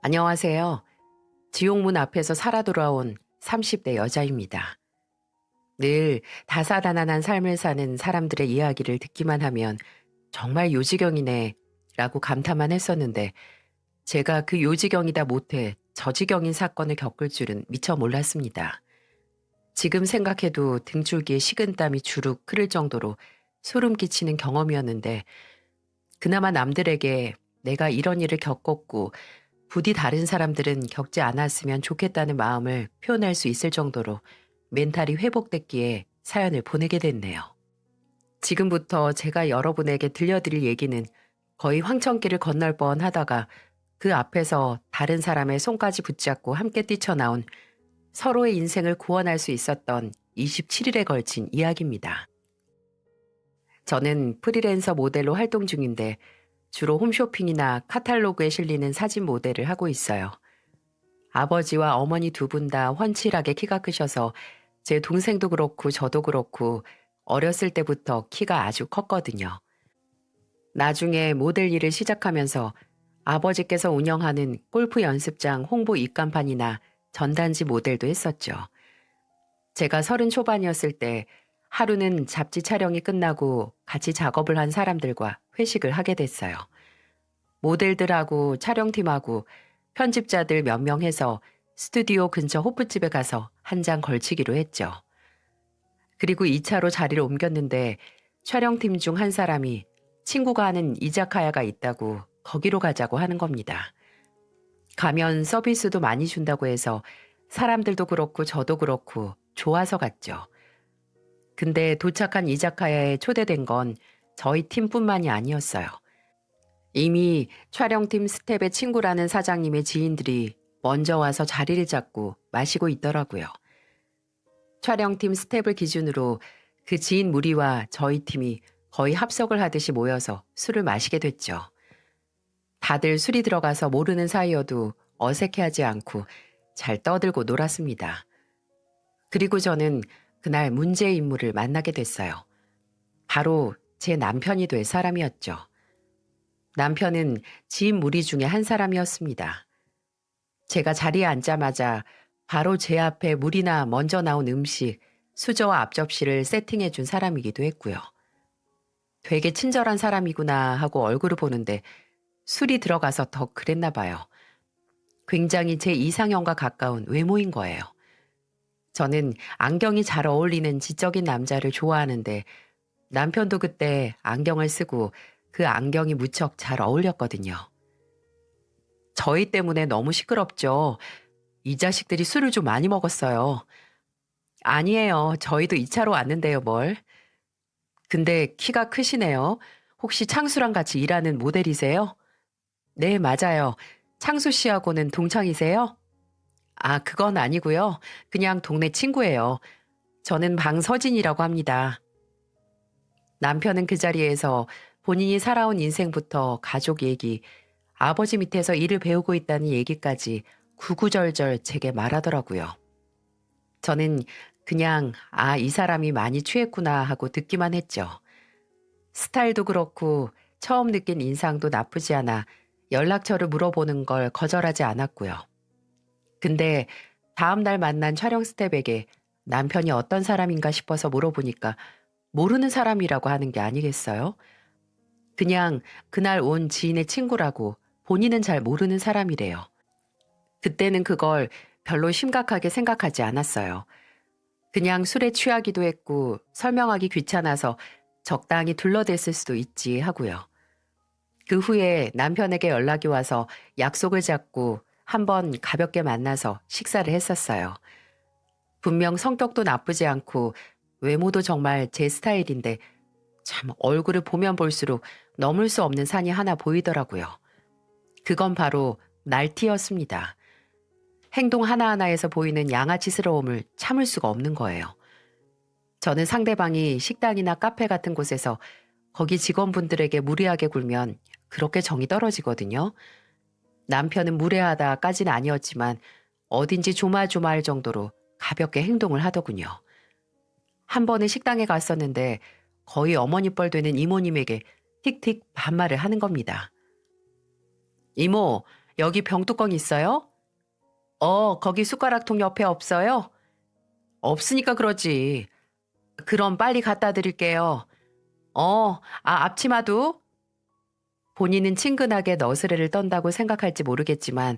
안녕하세요. 지옥문 앞에서 살아 돌아온 30대 여자입니다. 늘 다사다난한 삶을 사는 사람들의 이야기를 듣기만 하면 정말 요지경이네 라고 감탄만 했었는데 제가 그 요지경이다 못해 저지경인 사건을 겪을 줄은 미처 몰랐습니다. 지금 생각해도 등줄기에 식은땀이 주룩 흐를 정도로 소름 끼치는 경험이었는데 그나마 남들에게 내가 이런 일을 겪었고 부디 다른 사람들은 겪지 않았으면 좋겠다는 마음을 표현할 수 있을 정도로 멘탈이 회복됐기에 사연을 보내게 됐네요. 지금부터 제가 여러분에게 들려드릴 얘기는 거의 황천길을 건널 뻔 하다가 그 앞에서 다른 사람의 손까지 붙잡고 함께 뛰쳐나온 서로의 인생을 구원할 수 있었던 27일에 걸친 이야기입니다. 저는 프리랜서 모델로 활동 중인데 주로 홈쇼핑이나 카탈로그에 실리는 사진 모델을 하고 있어요. 아버지와 어머니 두 분 다 훤칠하게 키가 크셔서 제 동생도 그렇고 저도 그렇고 어렸을 때부터 키가 아주 컸거든요. 나중에 모델 일을 시작하면서 아버지께서 운영하는 골프 연습장 홍보 입간판이나 전단지 모델도 했었죠. 제가 30 초반이었을 때 하루는 잡지 촬영이 끝나고 같이 작업을 한 사람들과 회식을 하게 됐어요. 모델들하고 촬영팀하고 편집자들 몇 명 해서 스튜디오 근처 호프집에 가서 한 장 걸치기로 했죠. 그리고 2차로 자리를 옮겼는데 촬영팀 중 한 사람이 친구가 하는 이자카야가 있다고 거기로 가자고 하는 겁니다. 가면 서비스도 많이 준다고 해서 사람들도 그렇고 저도 그렇고 좋아서 갔죠. 근데 도착한 이자카야에 초대된 건 저희 팀뿐만이 아니었어요. 이미 촬영팀 스텝의 친구라는 사장님의 지인들이 먼저 와서 자리를 잡고 마시고 있더라고요. 촬영팀 스텝을 기준으로 그 지인 무리와 저희 팀이 거의 합석을 하듯이 모여서 술을 마시게 됐죠. 다들 술이 들어가서 모르는 사이여도 어색해하지 않고 잘 떠들고 놀았습니다. 그리고 저는 그날 문제의 인물을 만나게 됐어요. 바로 제 남편이 될 사람이었죠. 남편은 지인 무리 중에 한 사람이었습니다. 제가 자리에 앉자마자 바로 제 앞에 물이나 먼저 나온 음식, 수저와 앞접시를 세팅해 준 사람이기도 했고요. 되게 친절한 사람이구나 하고 얼굴을 보는데 술이 들어가서 더 그랬나 봐요. 굉장히 제 이상형과 가까운 외모인 거예요. 저는 안경이 잘 어울리는 지적인 남자를 좋아하는데 남편도 그때 안경을 쓰고 그 안경이 무척 잘 어울렸거든요. 저희 때문에 너무 시끄럽죠. 이 자식들이 술을 좀 많이 먹었어요. 아니에요. 저희도 2차로 왔는데요, 뭘. 근데 키가 크시네요. 혹시 창수랑 같이 일하는 모델이세요? 네, 맞아요. 창수 씨하고는 동창이세요? 아, 그건 아니고요. 그냥 동네 친구예요. 저는 방서진이라고 합니다. 남편은 그 자리에서 본인이 살아온 인생부터 가족 얘기, 아버지 밑에서 일을 배우고 있다는 얘기까지 구구절절 제게 말하더라고요. 저는 그냥 이 사람이 많이 취했구나 하고 듣기만 했죠. 스타일도 그렇고 처음 느낀 인상도 나쁘지 않아 연락처를 물어보는 걸 거절하지 않았고요. 근데 다음 날 만난 촬영 스텝에게 남편이 어떤 사람인가 싶어서 물어보니까 모르는 사람이라고 하는 게 아니겠어요? 그냥 그날 온 지인의 친구라고 본인은 잘 모르는 사람이래요. 그때는 그걸 별로 심각하게 생각하지 않았어요. 그냥 술에 취하기도 했고 설명하기 귀찮아서 적당히 둘러댔을 수도 있지 하고요. 그 후에 남편에게 연락이 와서 약속을 잡고 한번 가볍게 만나서 식사를 했었어요. 분명 성격도 나쁘지 않고 외모도 정말 제 스타일인데 참 얼굴을 보면 볼수록 넘을 수 없는 산이 하나 보이더라고요. 그건 바로 날티였습니다. 행동 하나하나에서 보이는 양아치스러움을 참을 수가 없는 거예요. 저는 상대방이 식당이나 카페 같은 곳에서 거기 직원분들에게 무례하게 굴면 그렇게 정이 떨어지거든요. 남편은 무례하다까지는 아니었지만 어딘지 조마조마할 정도로 가볍게 행동을 하더군요. 한 번은 식당에 갔었는데 거의 어머니 뻘 되는 이모님에게 틱틱 반말을 하는 겁니다. 이모, 여기 병뚜껑 있어요? 거기 숟가락통 옆에 없어요? 없으니까 그러지. 그럼 빨리 갖다 드릴게요. 앞치마도? 본인은 친근하게 너스레를 떤다고 생각할지 모르겠지만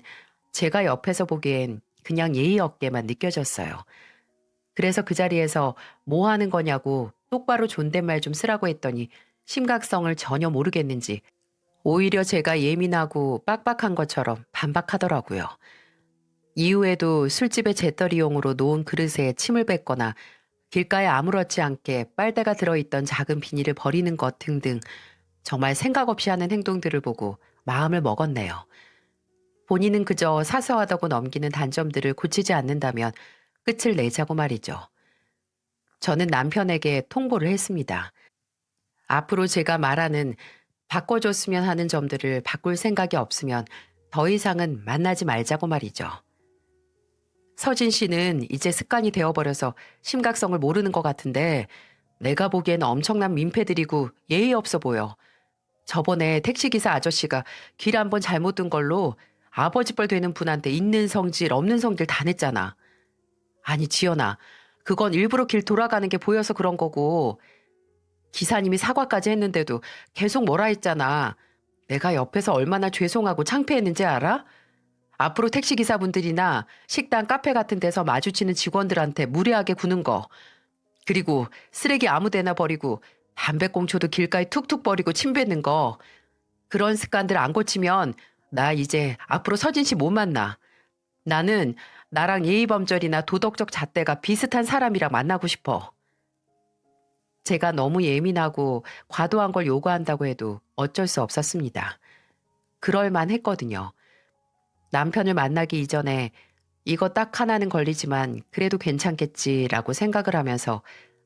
제가 옆에서 보기엔 그냥 예의 없게만 느껴졌어요. 그래서 그 자리에서 뭐 하는 거냐고 똑바로 존댓말 좀 쓰라고 했더니 심각성을 전혀 모르겠는지 오히려 제가 예민하고 빡빡한 것처럼 반박하더라고요. 이후에도 술집의 재떨이용으로 놓은 그릇에 침을 뱉거나 길가에 아무렇지 않게 빨대가 들어있던 작은 비닐을 버리는 것 등등 정말 생각 없이 하는 행동들을 보고 마음을 먹었네요. 본인은 그저 사소하다고 넘기는 단점들을 고치지 않는다면 끝을 내자고 말이죠. 저는 남편에게 통보를 했습니다. 앞으로 제가 말하는 바꿔줬으면 하는 점들을 바꿀 생각이 없으면 더 이상은 만나지 말자고 말이죠. 서진 씨는 이제 습관이 되어버려서 심각성을 모르는 것 같은데 내가 보기엔 엄청난 민폐들이고 예의 없어 보여. 저번에 택시기사 아저씨가 길 한 번 잘못 든 걸로 아버지 뻘 되는 분한테 있는 성질 없는 성질 다 냈잖아. 아니 지연아, 그건 일부러 길 돌아가는 게 보여서 그런 거고 기사님이 사과까지 했는데도 계속 뭐라 했잖아. 내가 옆에서 얼마나 죄송하고 창피했는지 알아? 앞으로 택시기사분들이나 식당, 카페 같은 데서 마주치는 직원들한테 무례하게 구는 거. 그리고 쓰레기 아무 데나 버리고 담배꽁초도 길가에 툭툭 버리고 침 뱉는 거. 그런 습관들 안 고치면 나 이제 앞으로 서진 씨 못 만나. 나는 나랑 예의범절이나 도덕적 잣대가 비슷한 사람이랑 만나고 싶어. 제가 너무 예민하고 과도한 걸 요구한다고 해도 어쩔 수 없었습니다. 그럴만 했거든요. 남편을 만나기 이전에 이거 딱 하나는 걸리지만 그래도 괜찮겠지라고 생각을 하면서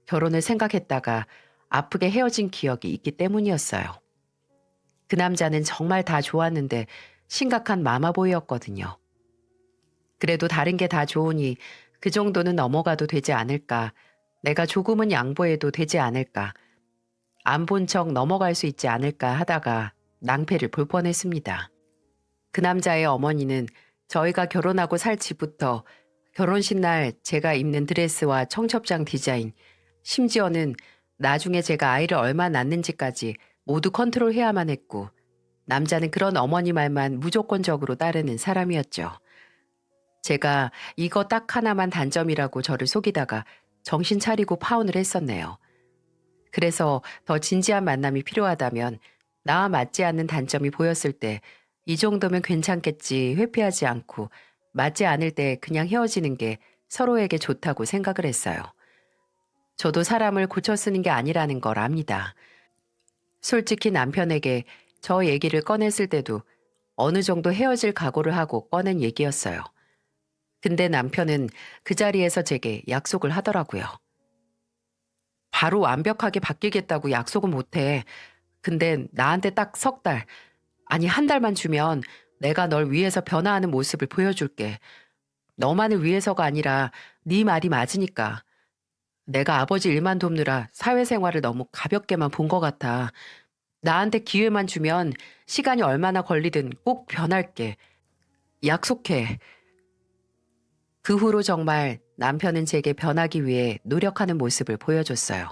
결혼을 생각했다가 아프게 헤어진 기억이 있기 때문이었어요. 그 남자는 정말 다 좋았는데 심각한 마마보이였거든요. 그래도 다른 게 다 좋으니 그 정도는 넘어가도 되지 않을까. 내가 조금은 양보해도 되지 않을까. 안 본 척 넘어갈 수 있지 않을까 하다가 낭패를 볼 뻔했습니다. 그 남자의 어머니는 저희가 결혼하고 살 집부터 결혼식 날 제가 입는 드레스와 청첩장 디자인, 심지어는 나중에 제가 아이를 얼마 낳는지까지 모두 컨트롤해야만 했고 남자는 그런 어머니 말만 무조건적으로 따르는 사람이었죠. 제가 이거 딱 하나만 단점이라고 저를 속이다가 정신 차리고 파혼을 했었네요. 그래서 더 진지한 만남이 필요하다면 나와 맞지 않는 단점이 보였을 때 이 정도면 괜찮겠지 회피하지 않고 맞지 않을 때 그냥 헤어지는 게 서로에게 좋다고 생각을 했어요. 저도 사람을 고쳐 쓰는 게 아니라는 걸 압니다. 솔직히 남편에게 저 얘기를 꺼냈을 때도 어느 정도 헤어질 각오를 하고 꺼낸 얘기였어요. 근데 남편은 그 자리에서 제게 약속을 하더라고요. 바로 완벽하게 바뀌겠다고 약속은 못해. 근데 나한테 딱 석 달, 아니 한 달만 주면 내가 널 위해서 변화하는 모습을 보여줄게. 너만을 위해서가 아니라 네 말이 맞으니까. 내가 아버지 일만 돕느라 사회생활을 너무 가볍게만 본 것 같아. 나한테 기회만 주면 시간이 얼마나 걸리든 꼭 변할게. 약속해. 그 후로 정말 남편은 제게 변하기 위해 노력하는 모습을 보여줬어요.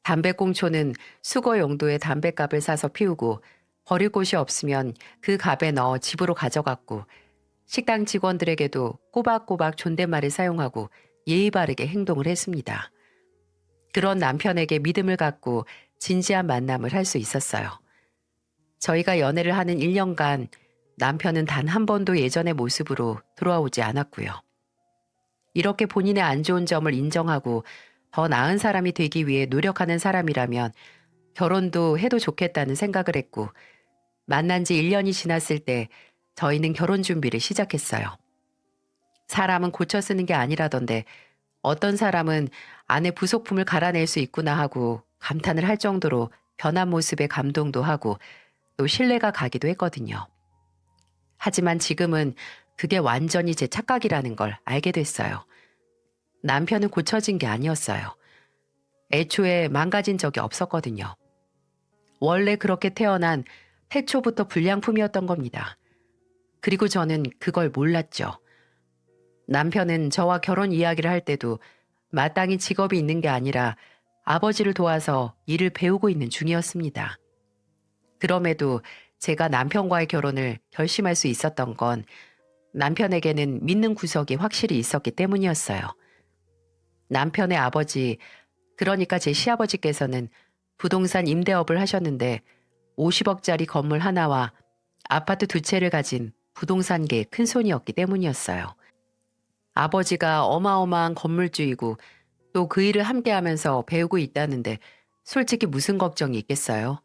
담배꽁초는 수거 용도의 담뱃갑을 사서 피우고 버릴 곳이 없으면 그 갑에 넣어 집으로 가져갔고 식당 직원들에게도 꼬박꼬박 존댓말을 사용하고 예의 바르게 행동을 했습니다. 그런 남편에게 믿음을 갖고 진지한 만남을 할 수 있었어요. 저희가 연애를 하는 1년간 남편은 단 한 번도 예전의 모습으로 돌아오지 않았고요. 이렇게 본인의 안 좋은 점을 인정하고 더 나은 사람이 되기 위해 노력하는 사람이라면 결혼도 해도 좋겠다는 생각을 했고 만난 지 1년이 지났을 때 저희는 결혼 준비를 시작했어요. 사람은 고쳐 쓰는 게 아니라던데 어떤 사람은 아내 부속품을 갈아낼 수 있구나 하고 감탄을 할 정도로 변한 모습에 감동도 하고 또 신뢰가 가기도 했거든요. 하지만 지금은 그게 완전히 제 착각이라는 걸 알게 됐어요. 남편은 고쳐진 게 아니었어요. 애초에 망가진 적이 없었거든요. 원래 그렇게 태어난 태초부터 불량품이었던 겁니다. 그리고 저는 그걸 몰랐죠. 남편은 저와 결혼 이야기를 할 때도 마땅히 직업이 있는 게 아니라 아버지를 도와서 일을 배우고 있는 중이었습니다. 그럼에도 제가 남편과의 결혼을 결심할 수 있었던 건 남편에게는 믿는 구석이 확실히 있었기 때문이었어요. 남편의 아버지, 그러니까 제 시아버지께서는 부동산 임대업을 하셨는데 50억짜리 건물 하나와 아파트 두 채를 가진 부동산계의 큰손이었기 때문이었어요. 아버지가 어마어마한 건물주이고 또 그 일을 함께하면서 배우고 있다는데 솔직히 무슨 걱정이 있겠어요.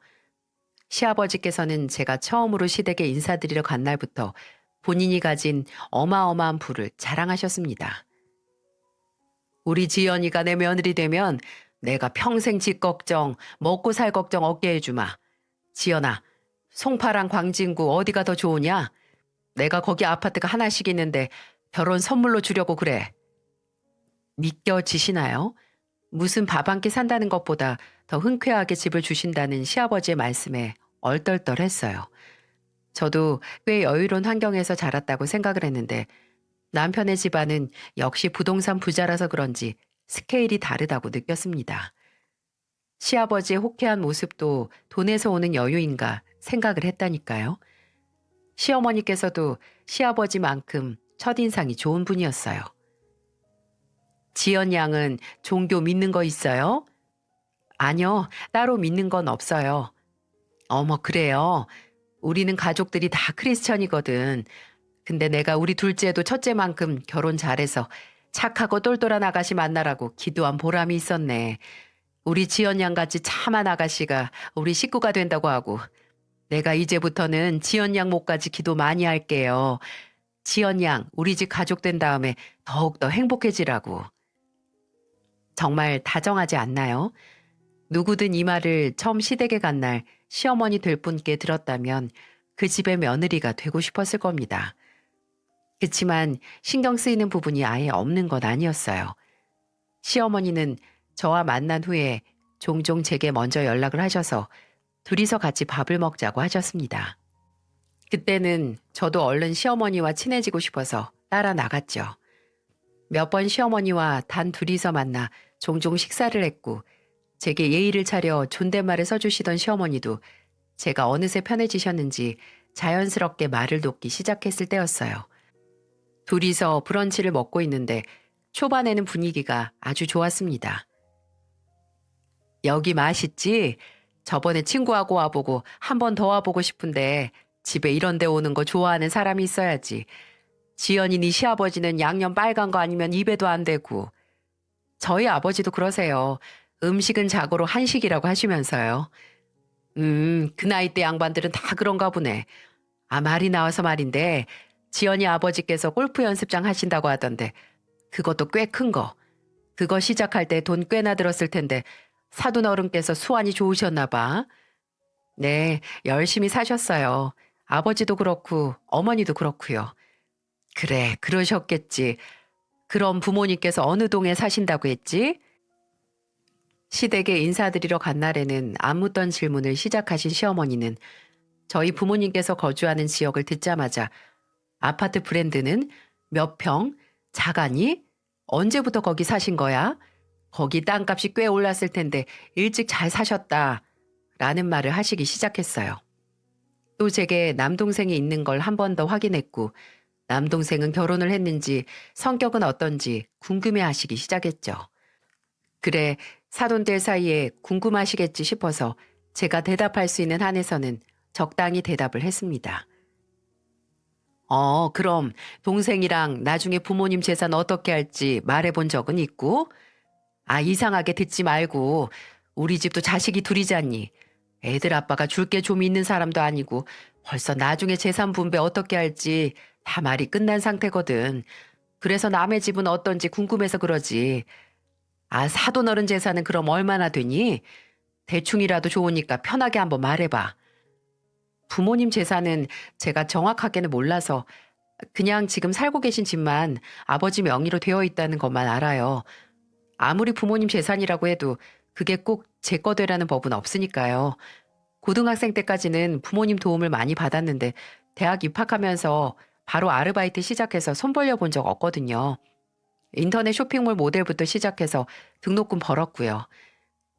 시아버지께서는 제가 처음으로 시댁에 인사드리러 간 날부터 본인이 가진 어마어마한 부를 자랑하셨습니다. 우리 지연이가 내 며느리 되면 내가 평생 집 걱정, 먹고 살 걱정 없게 해주마. 지연아, 송파랑 광진구 어디가 더 좋으냐? 내가 거기 아파트가 하나씩 있는데 결혼 선물로 주려고 그래. 믿겨지시나요? 무슨 밥 한 끼 산다는 것보다 더 흔쾌하게 집을 주신다는 시아버지의 말씀에 얼떨떨했어요. 저도 꽤 여유로운 환경에서 자랐다고 생각을 했는데 남편의 집안은 역시 부동산 부자라서 그런지 스케일이 다르다고 느꼈습니다. 시아버지의 호쾌한 모습도 돈에서 오는 여유인가 생각을 했다니까요. 시어머니께서도 시아버지만큼 첫인상이 좋은 분이었어요. 지연 양은 종교 믿는 거 있어요? 아니요, 따로 믿는 건 없어요. 어머, 그래요. 우리는 가족들이 다 크리스천이거든. 근데 내가 우리 둘째도 첫째만큼 결혼 잘해서 착하고 똘똘한 아가씨 만나라고 기도한 보람이 있었네. 우리 지연 양같이 참한 아가씨가 우리 식구가 된다고 하고 내가 이제부터는 지연 양 목까지 기도 많이 할게요. 지연 양 우리 집 가족 된 다음에 더욱더 행복해지라고. 정말 다정하지 않나요? 누구든 이 말을 처음 시댁에 간 날 시어머니 될 분께 들었다면 그 집의 며느리가 되고 싶었을 겁니다. 그치만 신경 쓰이는 부분이 아예 없는 건 아니었어요. 시어머니는 저와 만난 후에 종종 제게 먼저 연락을 하셔서 둘이서 같이 밥을 먹자고 하셨습니다. 그때는 저도 얼른 시어머니와 친해지고 싶어서 따라 나갔죠. 몇 번 시어머니와 단 둘이서 만나 종종 식사를 했고 제게 예의를 차려 존댓말을 써주시던 시어머니도 제가 어느새 편해지셨는지 자연스럽게 말을 놓기 시작했을 때였어요. 둘이서 브런치를 먹고 있는데 초반에는 분위기가 아주 좋았습니다. 여기 맛있지? 저번에 친구하고 와보고 한 번 더 와보고 싶은데 집에 이런 데 오는 거 좋아하는 사람이 있어야지. 지연이 네 시아버지는 양념 빨간 거 아니면 입에도 안 대고. 저희 아버지도 그러세요. 음식은 자고로 한식이라고 하시면서요. 그 나이 때 양반들은 다 그런가 보네. 아, 말이 나와서 말인데 지연이 아버지께서 골프 연습장 하신다고 하던데 그것도 꽤 큰 거. 그거 시작할 때 돈 꽤나 들었을 텐데 사돈 어른께서 수완이 좋으셨나 봐. 네, 열심히 사셨어요. 아버지도 그렇고 어머니도 그렇고요. 그래, 그러셨겠지. 그럼 부모님께서 어느 동에 사신다고 했지? 시댁에 인사드리러 간 날에는 안 묻던 질문을 시작하신 시어머니는 저희 부모님께서 거주하는 지역을 듣자마자 아파트 브랜드는 몇 평? 작아니? 언제부터 거기 사신 거야? 거기 땅값이 꽤 올랐을 텐데 일찍 잘 사셨다. 라는 말을 하시기 시작했어요. 또 제게 남동생이 있는 걸 한 번 더 확인했고 남동생은 결혼을 했는지 성격은 어떤지 궁금해 하시기 시작했죠. 그래, 사돈들 사이에 궁금하시겠지 싶어서 제가 대답할 수 있는 한에서는 적당히 대답을 했습니다. 그럼 동생이랑 나중에 부모님 재산 어떻게 할지 말해본 적은 있고? 아, 이상하게 듣지 말고 우리 집도 자식이 둘이잖니. 애들 아빠가 줄 게 좀 있는 사람도 아니고 벌써 나중에 재산 분배 어떻게 할지 다 말이 끝난 상태거든. 그래서 남의 집은 어떤지 궁금해서 그러지. 아, 사돈 어른 재산은 그럼 얼마나 되니? 대충이라도 좋으니까 편하게 한번 말해봐. 부모님 재산은 제가 정확하게는 몰라서 그냥 지금 살고 계신 집만 아버지 명의로 되어 있다는 것만 알아요. 아무리 부모님 재산이라고 해도 그게 꼭 제 거 되라는 법은 없으니까요. 고등학생 때까지는 부모님 도움을 많이 받았는데 대학 입학하면서 바로 아르바이트 시작해서 손 벌려본 적 없거든요. 인터넷 쇼핑몰 모델부터 시작해서 등록금 벌었고요.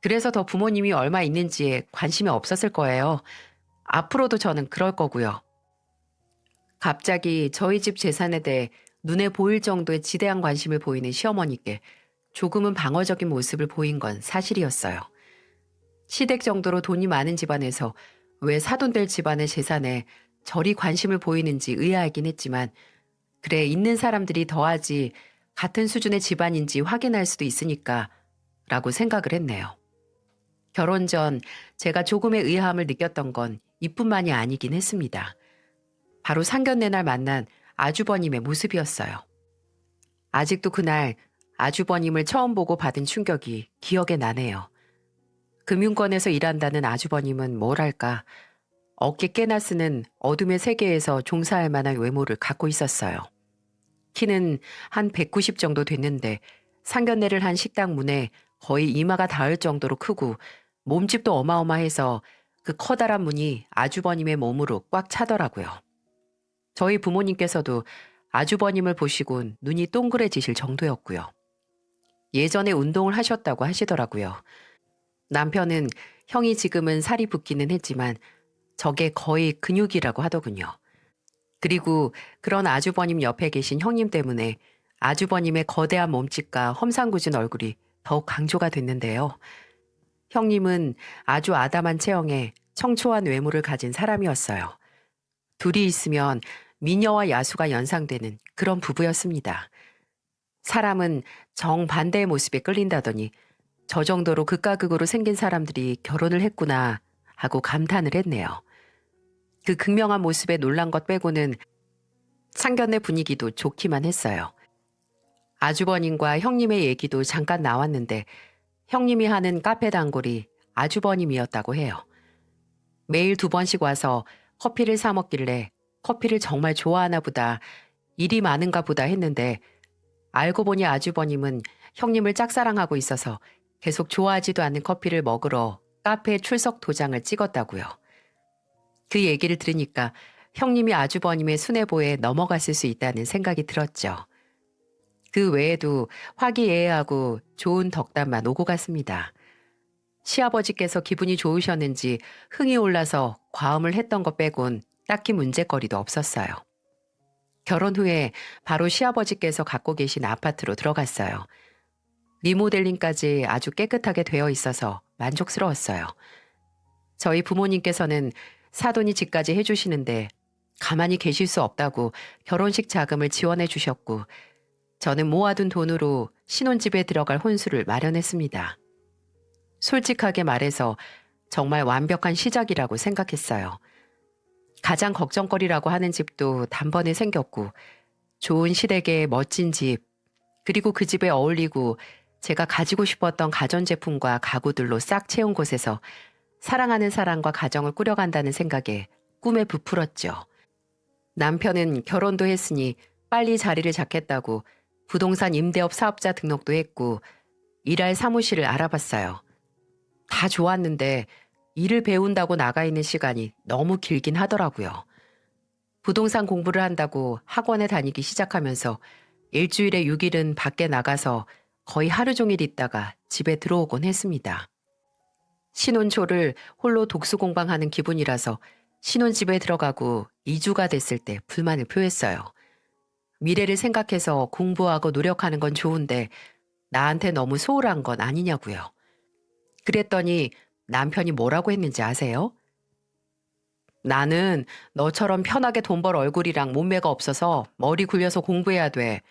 그래서 더 부모님이 얼마 있는지에 관심이 없었을 거예요. 앞으로도 저는 그럴 거고요. 갑자기 저희 집 재산에 대해 눈에 보일 정도의 지대한 관심을 보이는 시어머니께 조금은 방어적인 모습을 보인 건 사실이었어요. 시댁 정도로 돈이 많은 집안에서 왜 사돈될 집안의 재산에 저리 관심을 보이는지 의아하긴 했지만, 그래, 있는 사람들이 더하지 같은 수준의 집안인지 확인할 수도 있으니까 라고 생각을 했네요. 결혼 전 제가 조금의 의아함을 느꼈던 건 이뿐만이 아니긴 했습니다. 바로 상견례 날 만난 아주버님의 모습이었어요. 아직도 그날 아주버님을 처음 보고 받은 충격이 기억에 나네요. 금융권에서 일한다는 아주버님은 뭐랄까, 어깨 깨나 쓰는 어둠의 세계에서 종사할 만한 외모를 갖고 있었어요. 키는 한 190 정도 됐는데 상견례를 한 식당 문에 거의 이마가 닿을 정도로 크고 몸집도 어마어마해서 그 커다란 문이 아주버님의 몸으로 꽉 차더라고요. 저희 부모님께서도 아주버님을 보시곤 눈이 동그래지실 정도였고요. 예전에 운동을 하셨다고 하시더라고요. 남편은 형이 지금은 살이 붓기는 했지만 저게 거의 근육이라고 하더군요. 그리고 그런 아주버님 옆에 계신 형님 때문에 아주버님의 거대한 몸집과 험상궂은 얼굴이 더욱 강조가 됐는데요. 형님은 아주 아담한 체형에 청초한 외모를 가진 사람이었어요. 둘이 있으면 미녀와 야수가 연상되는 그런 부부였습니다. 사람은 정반대의 모습에 끌린다더니 저 정도로 극과 극으로 생긴 사람들이 결혼을 했구나 하고 감탄을 했네요. 그 극명한 모습에 놀란 것 빼고는 상견례 분위기도 좋기만 했어요. 아주버님과 형님의 얘기도 잠깐 나왔는데 형님이 하는 카페 단골이 아주버님이었다고 해요. 매일 2번씩 와서 커피를 사 먹길래 커피를 정말 좋아하나 보다, 일이 많은가 보다 했는데 알고 보니 아주버님은 형님을 짝사랑하고 있어서 계속 좋아하지도 않는 커피를 먹으러 카페에 출석 도장을 찍었다고요. 그 얘기를 들으니까 형님이 아주버님의 수뇌보에 넘어갔을 수 있다는 생각이 들었죠. 그 외에도 화기애애하고 좋은 덕담만 오고 갔습니다. 시아버지께서 기분이 좋으셨는지 흥이 올라서 과음을 했던 것 빼곤 딱히 문제거리도 없었어요. 결혼 후에 바로 시아버지께서 갖고 계신 아파트로 들어갔어요. 리모델링까지 아주 깨끗하게 되어 있어서 만족스러웠어요. 저희 부모님께서는 사돈이 집까지 해주시는데 가만히 계실 수 없다고 결혼식 자금을 지원해 주셨고, 저는 모아둔 돈으로 신혼집에 들어갈 혼수를 마련했습니다. 솔직하게 말해서 정말 완벽한 시작이라고 생각했어요. 가장 걱정거리라고 하는 집도 단번에 생겼고, 좋은 시댁의 멋진 집, 그리고 그 집에 어울리고 제가 가지고 싶었던 가전제품과 가구들로 싹 채운 곳에서 사랑하는 사람과 가정을 꾸려간다는 생각에 꿈에 부풀었죠. 남편은 결혼도 했으니 빨리 자리를 잡겠다고 부동산 임대업 사업자 등록도 했고 일할 사무실을 알아봤어요. 다 좋았는데 일을 배운다고 나가 있는 시간이 너무 길긴 하더라고요. 부동산 공부를 한다고 학원에 다니기 시작하면서 일주일에 6일은 밖에 나가서 거의 하루 종일 있다가 집에 들어오곤 했습니다. 신혼 초를 홀로 독수공방하는 기분이라서 신혼집에 들어가고 2주가 됐을 때 불만을 표했어요. 미래를 생각해서 공부하고 노력하는 건 좋은데 나한테 너무 소홀한 건 아니냐고요. 그랬더니 남편이 뭐라고 했는지 아세요? 나는 너처럼 편하게 돈 벌 얼굴이랑 몸매가 없어서 머리 굴려서 공부해야 돼.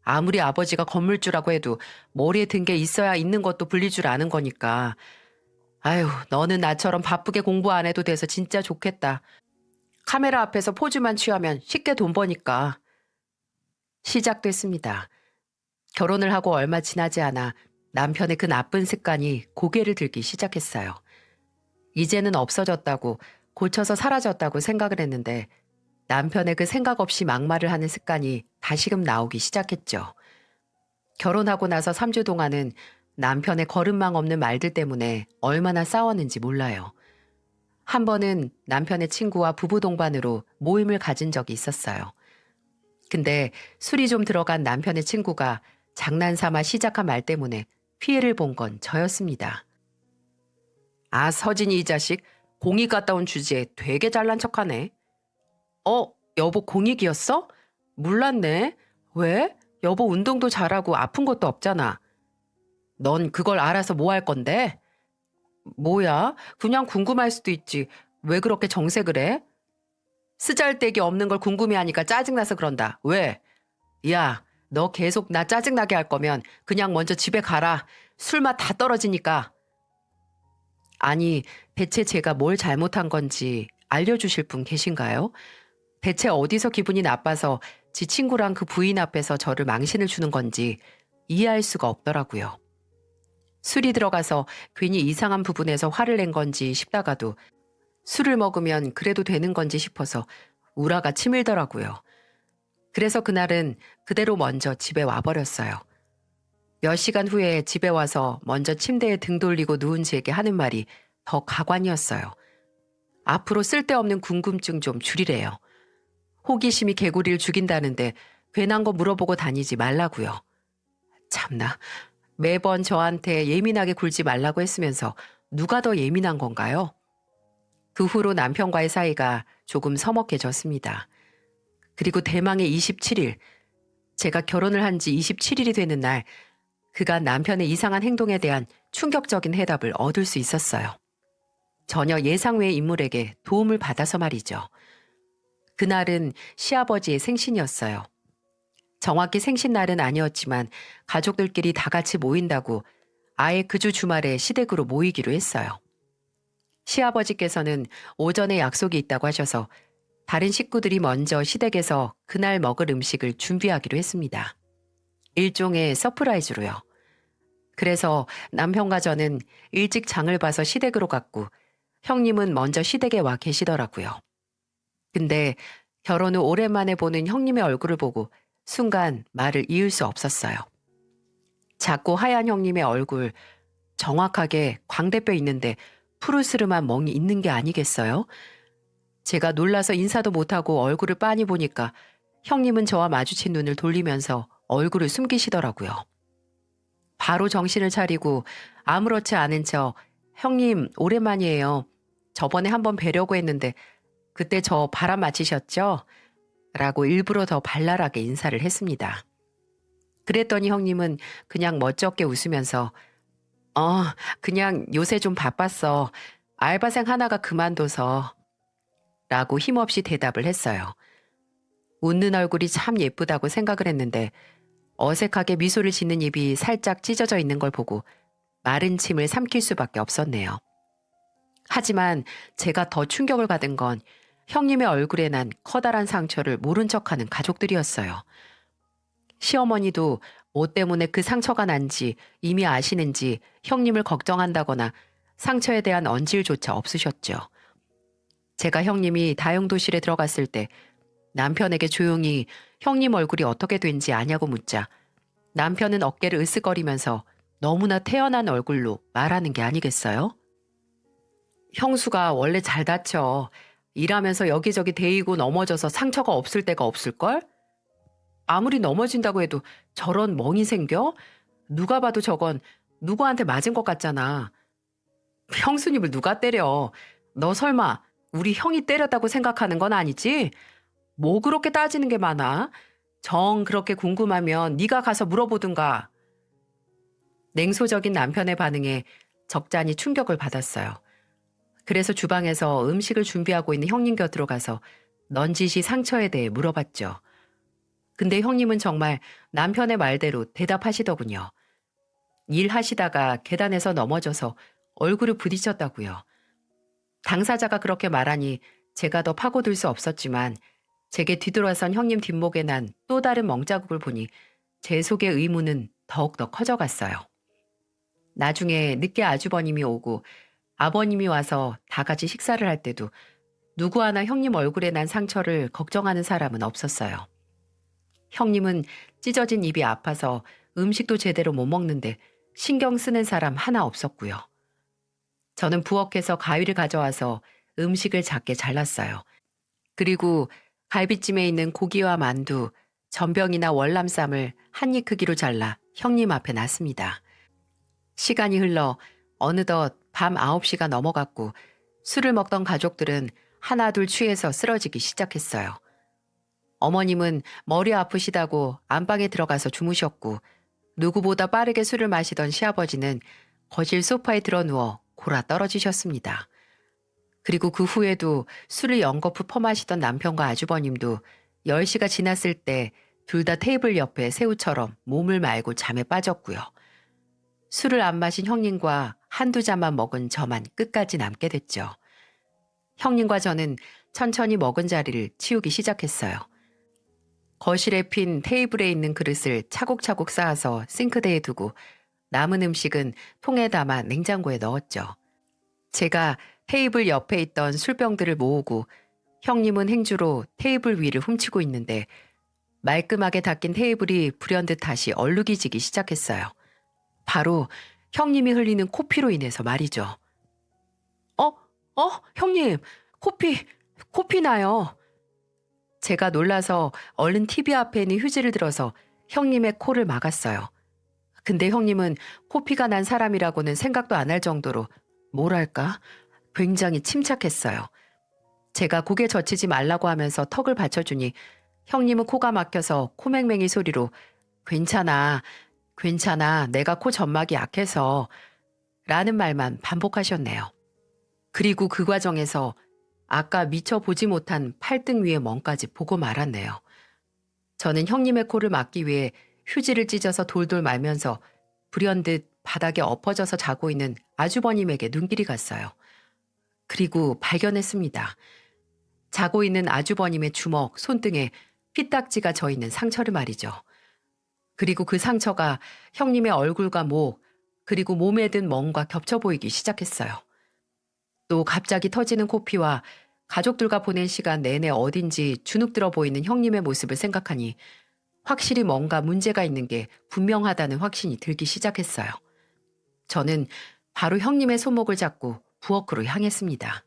아무리 아버지가 건물주라고 해도 머리에 든 게 있어야 있는 것도 불릴 줄 아는 거니까. 아유, 너는 나처럼 바쁘게 공부 안 해도 돼서 진짜 좋겠다. 카메라 앞에서 포즈만 취하면 쉽게 돈 버니까. 시작됐습니다. 결혼을 하고 얼마 지나지 않아 남편의 그 나쁜 습관이 고개를 들기 시작했어요. 이제는 없어졌다고, 고쳐서 사라졌다고 생각을 했는데 남편의 그 생각 없이 막말을 하는 습관이 다시금 나오기 시작했죠. 결혼하고 나서 3주 동안은 남편의 거름망 없는 말들 때문에 얼마나 싸웠는지 몰라요. 한 번은 남편의 친구와 부부 동반으로 모임을 가진 적이 있었어요. 근데 술이 좀 들어간 남편의 친구가 장난삼아 시작한 말 때문에 피해를 본 건 저였습니다. 아, 서진이 이 자식 공익 갔다 온 주제에 되게 잘난 척하네. 여보 공익이었어? 몰랐네. 왜? 여보 운동도 잘하고 아픈 것도 없잖아. 넌 그걸 알아서 뭐 할 건데? 뭐야? 그냥 궁금할 수도 있지. 왜 그렇게 정색을 해? 쓰잘데기 없는 걸 궁금해하니까 짜증나서 그런다. 왜? 야, 너 계속 나 짜증나게 할 거면 그냥 먼저 집에 가라. 술맛 다 떨어지니까. 아니, 대체 제가 뭘 잘못한 건지 알려주실 분 계신가요? 대체 어디서 기분이 나빠서 지 친구랑 그 부인 앞에서 저를 망신을 주는 건지 이해할 수가 없더라고요. 술이 들어가서 괜히 이상한 부분에서 화를 낸 건지 싶다가도 술을 먹으면 그래도 되는 건지 싶어서 우라가 치밀더라고요. 그래서 그날은 그대로 먼저 집에 와버렸어요. 몇 시간 후에 집에 와서 먼저 침대에 등 돌리고 누운 제게 하는 말이 더 가관이었어요. 앞으로 쓸데없는 궁금증 좀 줄이래요. 호기심이 개구리를 죽인다는데 괜한 거 물어보고 다니지 말라고요. 참나, 매번 저한테 예민하게 굴지 말라고 했으면서 누가 더 예민한 건가요? 그 후로 남편과의 사이가 조금 서먹해졌습니다. 그리고 대망의 27일, 제가 결혼을 한 지 27일이 되는 날, 그가 남편의 이상한 행동에 대한 충격적인 해답을 얻을 수 있었어요. 전혀 예상 외의 인물에게 도움을 받아서 말이죠. 그날은 시아버지의 생신이었어요. 정확히 생신날은 아니었지만 가족들끼리 다 같이 모인다고 아예 그 주 주말에 시댁으로 모이기로 했어요. 시아버지께서는 오전에 약속이 있다고 하셔서 다른 식구들이 먼저 시댁에서 그날 먹을 음식을 준비하기로 했습니다. 일종의 서프라이즈로요. 그래서 남편과 저는 일찍 장을 봐서 시댁으로 갔고 형님은 먼저 시댁에 와 계시더라고요. 근데 결혼 후 오랜만에 보는 형님의 얼굴을 보고 순간 말을 이을 수 없었어요. 작고 하얀 형님의 얼굴, 정확하게 광대뼈 있는데 푸르스름한 멍이 있는 게 아니겠어요? 제가 놀라서 인사도 못하고 얼굴을 빤히 보니까 형님은 저와 마주친 눈을 돌리면서 얼굴을 숨기시더라고요. 바로 정신을 차리고 아무렇지 않은 척 형님 오랜만이에요. 저번에 한번 뵈려고 했는데 그때 저 바람 맞히셨죠? 라고 일부러 더 발랄하게 인사를 했습니다. 그랬더니 형님은 그냥 멋쩍게 웃으면서 그냥 요새 좀 바빴어. 알바생 하나가 그만둬서 라고 힘없이 대답을 했어요. 웃는 얼굴이 참 예쁘다고 생각을 했는데 어색하게 미소를 짓는 입이 살짝 찢어져 있는 걸 보고 마른 침을 삼킬 수밖에 없었네요. 하지만 제가 더 충격을 받은 건 형님의 얼굴에 난 커다란 상처를 모른 척하는 가족들이었어요. 시어머니도 뭐 때문에 그 상처가 난지 이미 아시는지 형님을 걱정한다거나 상처에 대한 언질조차 없으셨죠. 제가 형님이 다용도실에 들어갔을 때 남편에게 조용히 형님 얼굴이 어떻게 된지 아냐고 묻자 남편은 어깨를 으쓱거리면서 너무나 태연한 얼굴로 말하는 게 아니겠어요? 형수가 원래 잘 다쳐. 일하면서 여기저기 데이고 넘어져서 상처가 없을 때가 없을걸? 아무리 넘어진다고 해도 저런 멍이 생겨? 누가 봐도 저건 누구한테 맞은 것 같잖아. 형수님을 누가 때려? 너 설마 우리 형이 때렸다고 생각하는 건 아니지? 뭐 그렇게 따지는 게 많아? 정 그렇게 궁금하면 네가 가서 물어보든가. 냉소적인 남편의 반응에 적잖이 충격을 받았어요. 그래서 주방에서 음식을 준비하고 있는 형님 곁으로 가서 넌지시 상처에 대해 물어봤죠. 근데 형님은 정말 남편의 말대로 대답하시더군요. 일하시다가 계단에서 넘어져서 얼굴을 부딪혔다고요. 당사자가 그렇게 말하니 제가 더 파고들 수 없었지만 제게 뒤돌아선 형님 뒷목에 난 또 다른 멍자국을 보니 제 속의 의문은 더욱더 커져갔어요. 나중에 늦게 아주버님이 오고 아버님이 와서 다 같이 식사를 할 때도 누구 하나 형님 얼굴에 난 상처를 걱정하는 사람은 없었어요. 형님은 찢어진 입이 아파서 음식도 제대로 못 먹는데 신경 쓰는 사람 하나 없었고요. 저는 부엌에서 가위를 가져와서 음식을 작게 잘랐어요. 그리고 갈비찜에 있는 고기와 만두, 전병이나 월남쌈을 한 입 크기로 잘라 형님 앞에 놨습니다. 시간이 흘러 어느덧 밤 9시가 넘어갔고 술을 먹던 가족들은 하나둘 취해서 쓰러지기 시작했어요. 어머님은 머리 아프시다고 안방에 들어가서 주무셨고 누구보다 빠르게 술을 마시던 시아버지는 거실 소파에 드러누워 골아 떨어지셨습니다. 그리고 그 후에도 술을 연거푸 퍼마시던 남편과 아주버님도 10시가 지났을 때 둘 다 테이블 옆에 새우처럼 몸을 말고 잠에 빠졌고요. 술을 안 마신 형님과 한두 잔만 먹은 저만 끝까지 남게 됐죠. 형님과 저는 천천히 먹은 자리를 치우기 시작했어요. 거실에 핀 테이블에 있는 그릇을 차곡차곡 쌓아서 싱크대에 두고 남은 음식은 통에 담아 냉장고에 넣었죠. 제가 테이블 옆에 있던 술병들을 모으고 형님은 행주로 테이블 위를 훔치고 있는데 말끔하게 닦인 테이블이 불현듯 다시 얼룩이지기 시작했어요. 바로 형님이 흘리는 코피로 인해서 말이죠. 형님, 코피 나요. 제가 놀라서 얼른 TV 앞에 있는 휴지를 들어서 형님의 코를 막았어요. 근데 형님은 코피가 난 사람이라고는 생각도 안 할 정도로 뭐랄까 굉장히 침착했어요. 제가 고개 젖히지 말라고 하면서 턱을 받쳐주니 형님은 코가 막혀서 코맹맹이 소리로 괜찮아, 괜찮아, 내가 코 점막이 약해서 라는 말만 반복하셨네요. 그리고 그 과정에서 아까 미처 보지 못한 팔등 위의 멍까지 보고 말았네요. 저는 형님의 코를 막기 위해 휴지를 찢어서 돌돌 말면서 불현듯 바닥에 엎어져서 자고 있는 아주버님에게 눈길이 갔어요. 그리고 발견했습니다. 자고 있는 아주버님의 주먹, 손등에 피딱지가 져 있는 상처를 말이죠. 그리고 그 상처가 형님의 얼굴과 목, 그리고 몸에 든 멍과 겹쳐 보이기 시작했어요. 또 갑자기 터지는 코피와 가족들과 보낸 시간 내내 어딘지 주눅 들어 보이는 형님의 모습을 생각하니 확실히 뭔가 문제가 있는 게 분명하다는 확신이 들기 시작했어요. 저는 바로 형님의 손목을 잡고 부엌으로 향했습니다.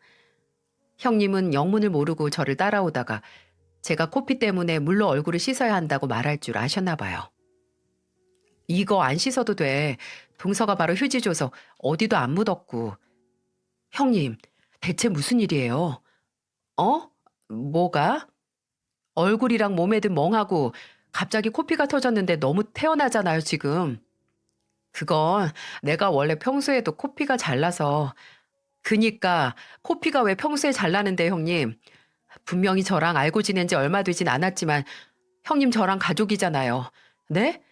형님은 영문을 모르고 저를 따라오다가 제가 코피 때문에 물로 얼굴을 씻어야 한다고 말할 줄 아셨나 봐요. 이거 안 씻어도 돼. 동서가 바로 휴지 줘서 어디도 안 묻었고. 형님, 대체 무슨 일이에요? 뭐가? 얼굴이랑 몸에 든 멍하고 갑자기 코피가 터졌는데 너무 태어나잖아요, 지금. 그건 내가 원래 평소에도 코피가 잘 나서. 그니까 코피가 왜 평소에 잘 나는데, 형님. 분명히 저랑 알고 지낸 지 얼마 되진 않았지만 형님 저랑 가족이잖아요. 네?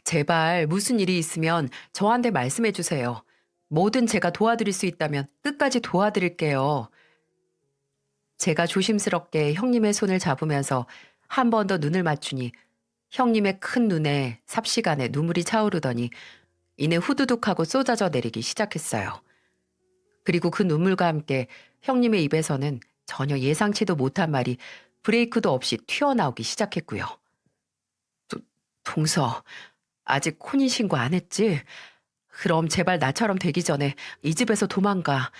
제발 무슨 일이 있으면 저한테 말씀해 주세요. 뭐든 제가 도와드릴 수 있다면 끝까지 도와드릴게요. 제가 조심스럽게 형님의 손을 잡으면서 한 번 더 눈을 맞추니 형님의 큰 눈에 삽시간에 눈물이 차오르더니 이내 후두둑하고 쏟아져 내리기 시작했어요. 그리고 그 눈물과 함께 형님의 입에서는 전혀 예상치도 못한 말이 브레이크도 없이 튀어나오기 시작했고요. 동서, 아직 혼인 신고 안 했지? 그럼 제발 나처럼 되기 전에 이 집에서 도망가.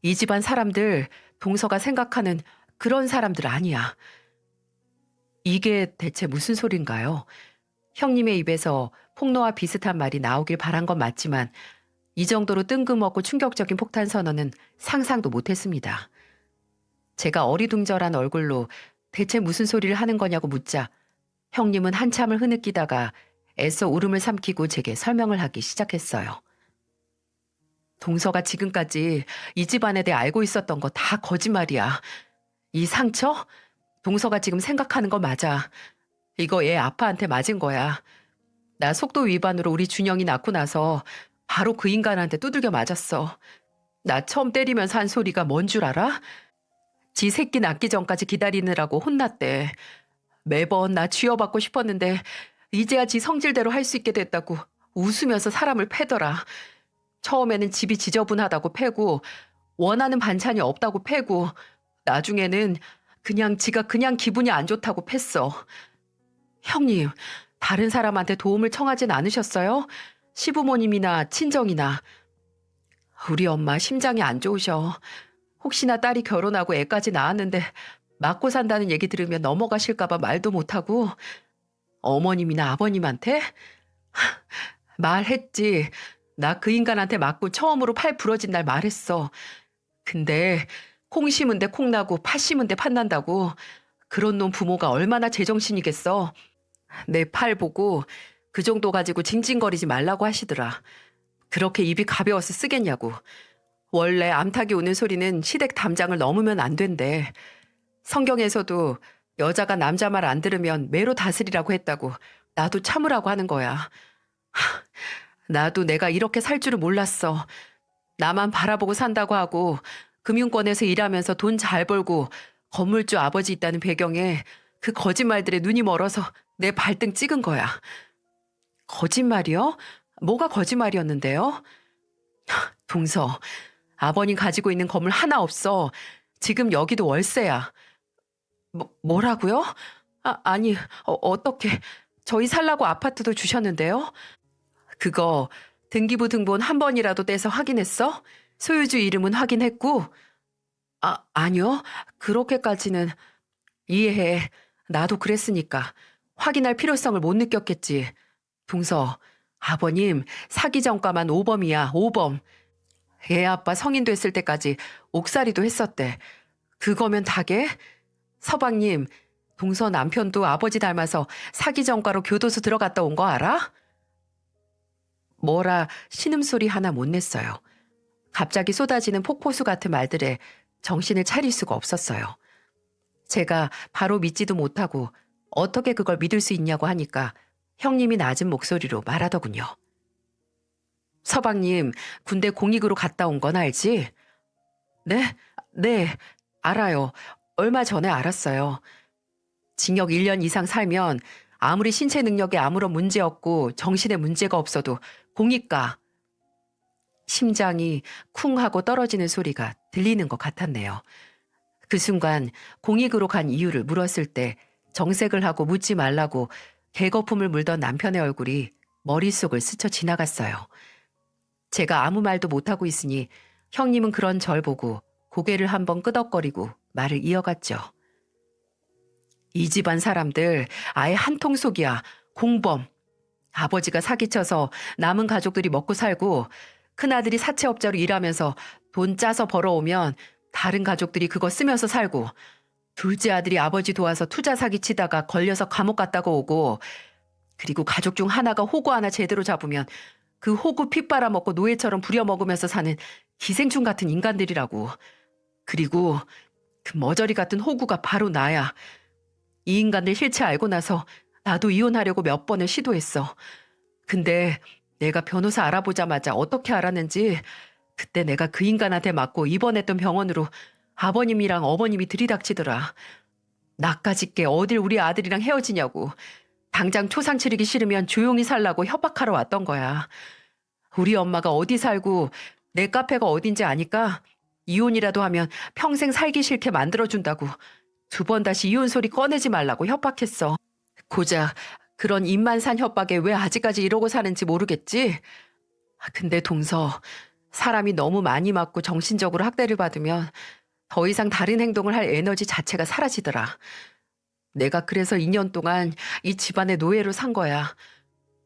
이 집안 사람들, 동서가 생각하는 그런 사람들 아니야. 이게 대체 무슨 소린가요? 형님의 입에서 폭로와 비슷한 말이 나오길 바란 건 맞지만 이 정도로 뜬금없고 충격적인 폭탄 선언은 상상도 못했습니다. 제가 어리둥절한 얼굴로 대체 무슨 소리를 하는 거냐고 묻자 형님은 한참을 흐느끼다가 애써 울음을 삼키고 제게 설명을 하기 시작했어요. 동서가 지금까지 이 집안에 대해 알고 있었던 거 다 거짓말이야. 이 상처? 동서가 지금 생각하는 거 맞아. 이거 얘 아빠한테 맞은 거야. 나 속도 위반으로 우리 준영이 낳고 나서 바로 그 인간한테 두들겨 맞았어. 나 처음 때리면서 한 소리가 뭔 줄 알아? 지 새끼 낳기 전까지 기다리느라고 혼났대. 매번 나 쥐어받고 싶었는데 이제야 지 성질대로 할 수 있게 됐다고 웃으면서 사람을 패더라. 처음에는 집이 지저분하다고 패고 원하는 반찬이 없다고 패고 나중에는 그냥 지가 그냥 기분이 안 좋다고 팼어. 형님, 다른 사람한테 도움을 청하진 않으셨어요? 시부모님이나 친정이나. 우리 엄마 심장이 안 좋으셔. 혹시나 딸이 결혼하고 애까지 낳았는데 맞고 산다는 얘기 들으면 넘어가실까봐 말도 못하고 어머님이나 아버님한테 말했지. 나 그 인간한테 맞고 처음으로 팔 부러진 날 말했어. 근데 콩 심은 데 콩 나고 팥 심은 데 팥 난다고. 그런 놈 부모가 얼마나 제정신이겠어. 내 팔 보고 그 정도 가지고 징징거리지 말라고 하시더라. 그렇게 입이 가벼워서 쓰겠냐고. 원래 암탉이 오는 소리는 시댁 담장을 넘으면 안 된대. 성경에서도 여자가 남자 말 안 들으면 매로 다스리라고 했다고. 나도 참으라고 하는 거야. 나도 내가 이렇게 살 줄을 몰랐어. 나만 바라보고 산다고 하고 금융권에서 일하면서 돈 잘 벌고 건물주 아버지 있다는 배경에 그 거짓말들에 눈이 멀어서 내 발등 찍은 거야. 거짓말이요? 뭐가 거짓말이었는데요? 동서, 아버님 가지고 있는 건물 하나 없어. 지금 여기도 월세야. 뭐라고요? 아니, 어떻게. 저희 살라고 아파트도 주셨는데요? 그거 등기부 등본 한 번이라도 떼서 확인했어? 소유주 이름은 확인했고? 아니요. 그렇게까지는. 이해해. 나도 그랬으니까. 확인할 필요성을 못 느꼈겠지. 동서, 아버님 사기 전과만 5범이야. 5범. 애 아빠 성인 됐을 때까지 옥살이도 했었대. 그거면 다게? 서방님, 동서 남편도 아버지 닮아서 사기 전과로 교도소 들어갔다 온 거 알아? 뭐라 신음소리 하나 못 냈어요. 갑자기 쏟아지는 폭포수 같은 말들에 정신을 차릴 수가 없었어요. 제가 바로 믿지도 못하고 어떻게 그걸 믿을 수 있냐고 하니까 형님이 낮은 목소리로 말하더군요. 서방님, 군대 공익으로 갔다 온 건 알지? 네? 네, 알아요. 얼마 전에 알았어요. 징역 1년 이상 살면 아무리 신체 능력에 아무런 문제 없고 정신에 문제가 없어도 공익가. 심장이 쿵 하고 떨어지는 소리가 들리는 것 같았네요. 그 순간 공익으로 간 이유를 물었을 때 정색을 하고 묻지 말라고 개거품을 물던 남편의 얼굴이 머릿속을 스쳐 지나갔어요. 제가 아무 말도 못하고 있으니 형님은 그런 절 보고 고개를 한번 끄덕거리고 말을 이어갔죠. 이 집안 사람들 아예 한통속이야. 공범. 아버지가 사기쳐서 남은 가족들이 먹고 살고 큰아들이 사채업자로 일하면서 돈 짜서 벌어오면 다른 가족들이 그거 쓰면서 살고 둘째 아들이 아버지 도와서 투자 사기치다가 걸려서 감옥 갔다가 오고 그리고 가족 중 하나가 호구 하나 제대로 잡으면 그 호구 피 빨아먹고 노예처럼 부려먹으면서 사는 기생충 같은 인간들이라고. 그리고 그 머저리 같은 호구가 바로 나야. 이 인간들 실체 알고 나서 나도 이혼하려고 몇 번을 시도했어. 근데 내가 변호사 알아보자마자 어떻게 알았는지 그때 내가 그 인간한테 맞고 입원했던 병원으로 아버님이랑 어머님이 들이닥치더라. 나까짓 게 어딜 우리 아들이랑 헤어지냐고. 당장 초상 치르기 싫으면 조용히 살라고 협박하러 왔던 거야. 우리 엄마가 어디 살고 내 카페가 어딘지 아니까 이혼이라도 하면 평생 살기 싫게 만들어준다고 2번 다시 이혼 소리 꺼내지 말라고 협박했어. 고작 그런 입만 산 협박에 왜 아직까지 이러고 사는지 모르겠지? 근데 동서, 사람이 너무 많이 맞고 정신적으로 학대를 받으면 더 이상 다른 행동을 할 에너지 자체가 사라지더라. 내가 그래서 2년 동안 이 집안의 노예로 산 거야.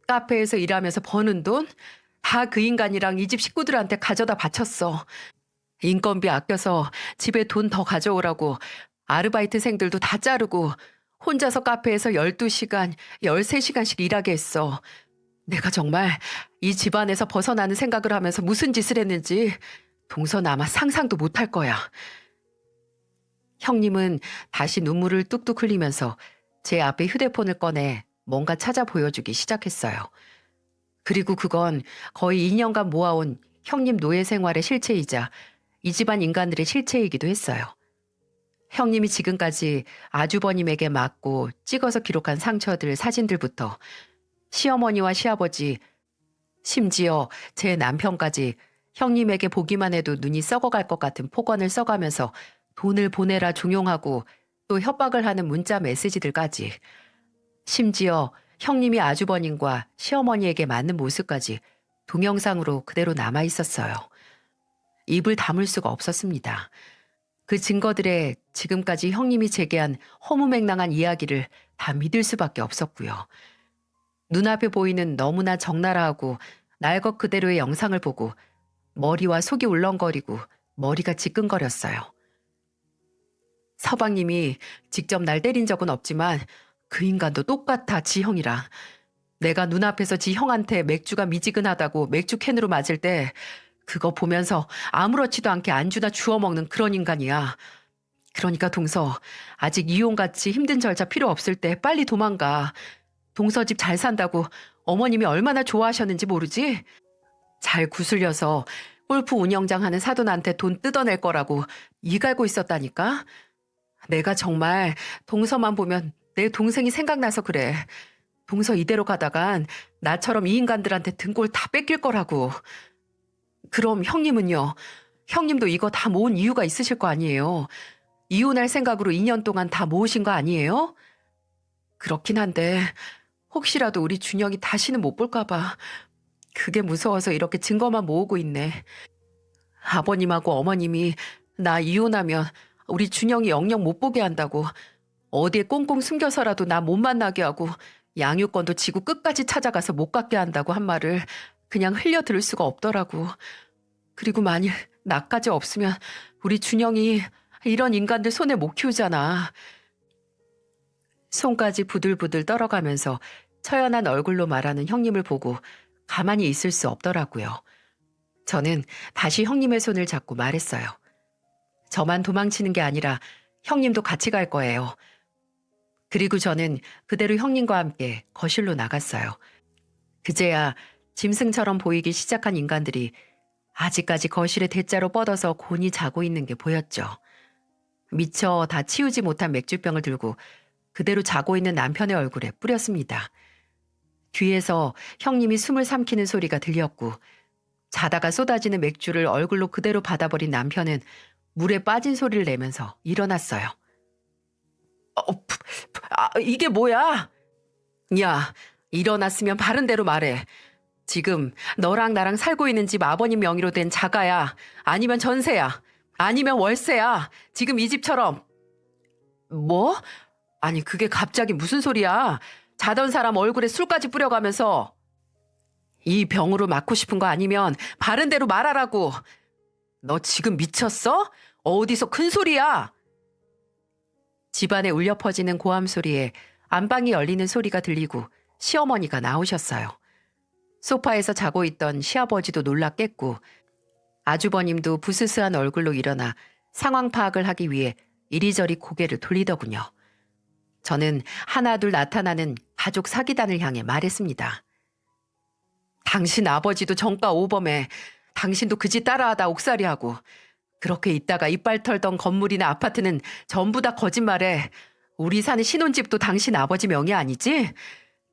카페에서 일하면서 버는 돈 다 그 인간이랑 이 집 식구들한테 가져다 바쳤어. 인건비 아껴서 집에 돈 더 가져오라고 아르바이트생들도 다 자르고 혼자서 카페에서 12시간, 13시간씩 일하게 했어. 내가 정말 이 집안에서 벗어나는 생각을 하면서 무슨 짓을 했는지 동선 아마 상상도 못할 거야. 형님은 다시 눈물을 뚝뚝 흘리면서 제 앞에 휴대폰을 꺼내 뭔가 찾아 보여주기 시작했어요. 그리고 그건 거의 2년간 모아온 형님 노예 생활의 실체이자 이 집안 인간들의 실체이기도 했어요. 형님이 지금까지 아주버님에게 맞고 찍어서 기록한 상처들 사진들부터 시어머니와 시아버지, 심지어 제 남편까지 형님에게 보기만 해도 눈이 썩어갈 것 같은 폭언을 써가면서 돈을 보내라 종용하고 또 협박을 하는 문자 메시지들까지, 심지어 형님이 아주버님과 시어머니에게 맞는 모습까지 동영상으로 그대로 남아 있었어요. 입을 다물 수가 없었습니다. 그 증거들에 지금까지 형님이 제기한 허무맹랑한 이야기를 다 믿을 수밖에 없었고요. 눈앞에 보이는 너무나 적나라하고 날 것 그대로의 영상을 보고 머리와 속이 울렁거리고 머리가 지끈거렸어요. 서방님이 직접 날 때린 적은 없지만 그 인간도 똑같아, 지 형이랑. 내가 눈앞에서 지 형한테 맥주가 미지근하다고 맥주 캔으로 맞을 때 그거 보면서 아무렇지도 않게 안주나 주워 먹는 그런 인간이야. 그러니까 동서, 아직 이혼같이 힘든 절차 필요 없을 때 빨리 도망가. 동서 집 잘 산다고 어머님이 얼마나 좋아하셨는지 모르지? 잘 구슬려서 골프 운영장 하는 사돈한테 돈 뜯어낼 거라고 이 갈고 있었다니까? 내가 정말 동서만 보면 내 동생이 생각나서 그래. 동서 이대로 가다간 나처럼 이 인간들한테 등골 다 뺏길 거라고. 그럼 형님은요? 형님도 이거 다 모은 이유가 있으실 거 아니에요? 이혼할 생각으로 2년 동안 다 모으신 거 아니에요? 그렇긴 한데 혹시라도 우리 준영이 다시는 못 볼까 봐 그게 무서워서 이렇게 증거만 모으고 있네. 아버님하고 어머님이 나 이혼하면 우리 준영이 영영 못 보게 한다고 어디에 꽁꽁 숨겨서라도 나 못 만나게 하고 양육권도 지고 끝까지 찾아가서 못 갖게 한다고 한 말을 그냥 흘려 들을 수가 없더라고. 그리고 만일 나까지 없으면 우리 준영이 이런 인간들 손에 못 키우잖아. 손까지 부들부들 떨어가면서 처연한 얼굴로 말하는 형님을 보고 가만히 있을 수 없더라고요. 저는 다시 형님의 손을 잡고 말했어요. 저만 도망치는 게 아니라 형님도 같이 갈 거예요. 그리고 저는 그대로 형님과 함께 거실로 나갔어요. 그제야 짐승처럼 보이기 시작한 인간들이 아직까지 거실에 대자로 뻗어서 곤히 자고 있는 게 보였죠. 미처 다 치우지 못한 맥주병을 들고 그대로 자고 있는 남편의 얼굴에 뿌렸습니다. 뒤에서 형님이 숨을 삼키는 소리가 들렸고 자다가 쏟아지는 맥주를 얼굴로 그대로 받아버린 남편은 물에 빠진 소리를 내면서 일어났어요. 이게 뭐야? 야, 일어났으면 바른 대로 말해. 지금 너랑 나랑 살고 있는 집 아버님 명의로 된 자가야? 아니면 전세야? 아니면 월세야? 지금 이 집처럼. 뭐? 아니 그게 갑자기 무슨 소리야? 자던 사람 얼굴에 술까지 뿌려가면서. 이 병으로 맞고 싶은 거 아니면 바른 대로 말하라고. 너 지금 미쳤어? 어디서 큰 소리야? 집안에 울려 퍼지는 고함 소리에 안방이 열리는 소리가 들리고 시어머니가 나오셨어요. 소파에서 자고 있던 시아버지도 놀라 깼고 아주버님도 부스스한 얼굴로 일어나 상황 파악을 하기 위해 이리저리 고개를 돌리더군요. 저는 하나둘 나타나는 가족 사기단을 향해 말했습니다. 당신 아버지도 정가 오범에 당신도 그 짓 따라하다 옥살이하고 그렇게 있다가 이빨 털던 건물이나 아파트는 전부 다 거짓말에 우리 사는 신혼집도 당신 아버지 명의 아니지?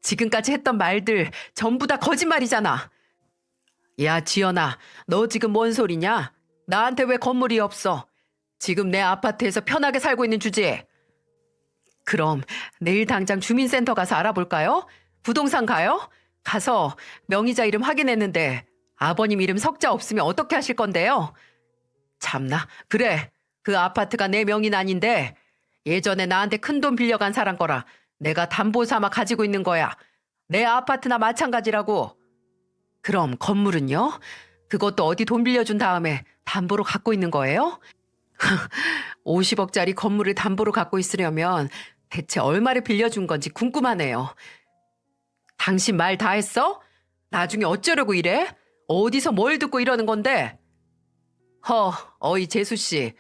지금까지 했던 말들 전부 다 거짓말이잖아. 야 지연아, 너 지금 뭔 소리냐? 나한테 왜 건물이 없어? 지금 내 아파트에서 편하게 살고 있는 주제에. 그럼 내일 당장 주민센터 가서 알아볼까요? 부동산 가요? 가서 명의자 이름 확인했는데 아버님 이름 석자 없으면 어떻게 하실 건데요? 참나, 그래. 그 아파트가 내 명의는 아닌데 예전에 나한테 큰돈 빌려간 사람 거라 내가 담보 삼아 가지고 있는 거야. 내 아파트나 마찬가지라고. 그럼 건물은요? 그것도 어디 돈 빌려준 다음에 담보로 갖고 있는 거예요? 50억짜리 건물을 담보로 갖고 있으려면 대체 얼마를 빌려준 건지 궁금하네요. 당신 말 다 했어? 나중에 어쩌려고 이래? 어디서 뭘 듣고 이러는 건데? 어이 재수씨.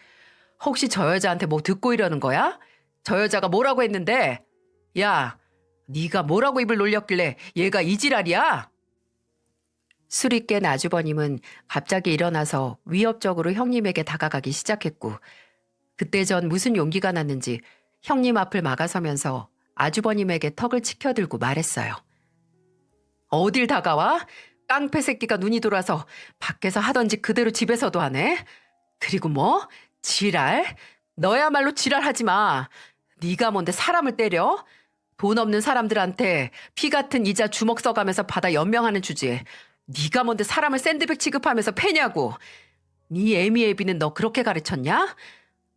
혹시 저 여자한테 뭐 듣고 이러는 거야? 저 여자가 뭐라고 했는데? 야, 네가 뭐라고 입을 놀렸길래 얘가 이 지랄이야? 술이 깬 아주버님은 갑자기 일어나서 위협적으로 형님에게 다가가기 시작했고 그때 전 무슨 용기가 났는지 형님 앞을 막아서면서 아주버님에게 턱을 치켜들고 말했어요. 어딜 다가와? 깡패 새끼가 눈이 돌아서 밖에서 하던 짓 그대로 집에서도 하네? 그리고 뭐? 지랄? 너야말로 지랄하지 마. 네가 뭔데 사람을 때려? 돈 없는 사람들한테 피 같은 이자 주먹 써가면서 받아 연명하는 주제에 네가 뭔데 사람을 샌드백 취급하면서 패냐고. 네 애미 애비는 너 그렇게 가르쳤냐?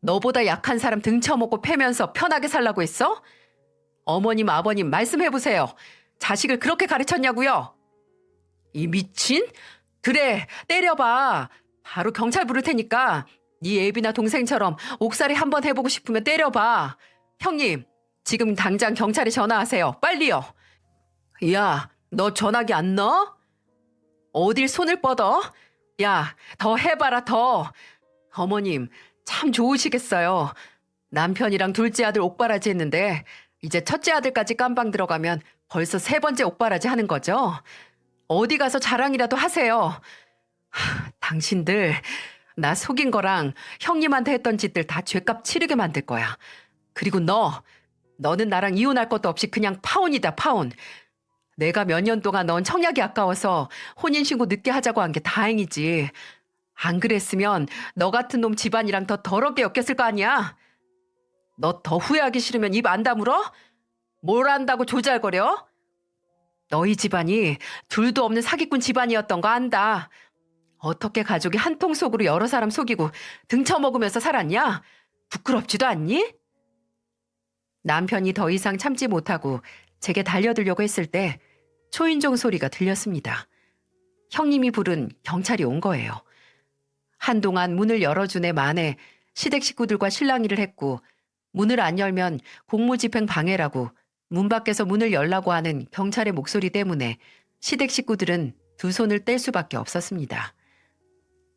너보다 약한 사람 등쳐먹고 패면서 편하게 살라고 했어? 어머님, 아버님 말씀해보세요. 자식을 그렇게 가르쳤냐고요? 이 미친? 그래, 때려봐. 바로 경찰 부를 테니까 네 애비나 동생처럼 옥살이 한번 해보고 싶으면 때려봐. 형님, 지금 당장 경찰에 전화하세요. 빨리요. 야, 너 전화기 안 넣어? 어딜 손을 뻗어? 야, 더 해봐라, 더. 어머님, 참 좋으시겠어요. 남편이랑 둘째 아들 옥바라지 했는데 이제 첫째 아들까지 깜방 들어가면 벌써 세 번째 옥바라지 하는 거죠? 어디 가서 자랑이라도 하세요. 당신들 나 속인 거랑 형님한테 했던 짓들 다 죗값 치르게 만들 거야. 그리고 너는 나랑 이혼할 것도 없이 그냥 파혼이다, 파혼. 내가 몇 년 동안 넌 청약이 아까워서 혼인신고 늦게 하자고 한 게 다행이지. 안 그랬으면 너 같은 놈 집안이랑 더 더럽게 엮였을 거 아니야? 너 더 후회하기 싫으면 입 안 다물어? 뭘 안다고 조잘거려? 너희 집안이 둘도 없는 사기꾼 집안이었던 거 안다. 어떻게 가족이 한 통 속으로 여러 사람 속이고 등쳐먹으면서 살았냐? 부끄럽지도 않니? 남편이 더 이상 참지 못하고 제게 달려들려고 했을 때 초인종 소리가 들렸습니다. 형님이 부른 경찰이 온 거예요. 한동안 문을 열어준 애 만에 시댁 식구들과 실랑이를 했고 문을 안 열면 공무집행 방해라고 문 밖에서 문을 열라고 하는 경찰의 목소리 때문에 시댁 식구들은 두 손을 뗄 수밖에 없었습니다.